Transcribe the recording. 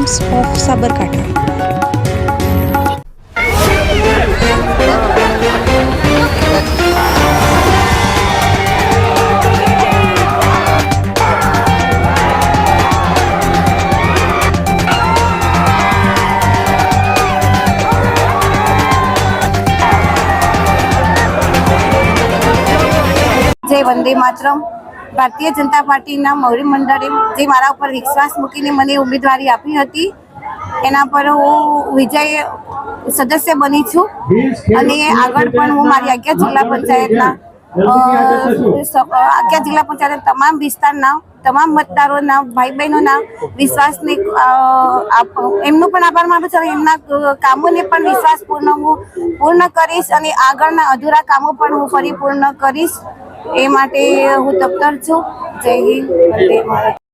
Times of Sabarkantha. जय वंदे मातरम। भारतीय जनता पार्टीना मौर्य मंडळे जे मारा पर विश्वास मूकीने મને ઉમેદવારી આપી હતી એના પર હું વિજય સદસ્ય બની છું અને આગળ પણ હું મારી આજ્ઞા જિલ્લા પંચાયતના તમામ વિસ્તારના તમામ મતદારોના ભાઈ બહેનોના વિશ્વાસને એમનો પણ આભાર માનું છું અને એમના કામોને પણ વિશ્વાસપૂર્ણ હું પૂર્ણ કરીશ અને આગળના અધૂરા કામો પણ હું ફરી પૂર્ણ કરીશ। એ માટે હું તત્પર છું। જય હિન્દ, વંદે માતરમ।